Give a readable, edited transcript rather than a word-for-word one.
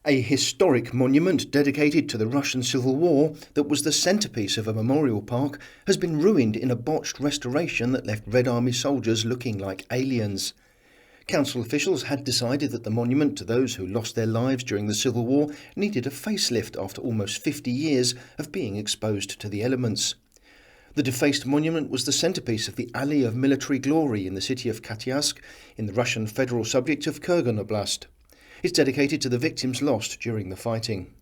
A historic monument dedicated to the Russian Civil War that was the centrepiece of a memorial park has been ruined in a botched restoration that left Red Army soldiers looking like aliens. Council officials had decided that the monument to those who lost their lives during the Civil War needed a facelift after almost 50 years of being exposed to the elements. The defaced monument was the centrepiece of the Alley of Military Glory in the city of Kataysk in the Russian federal subject of Kurgan Oblast. It's dedicated to the victims lost during the fighting.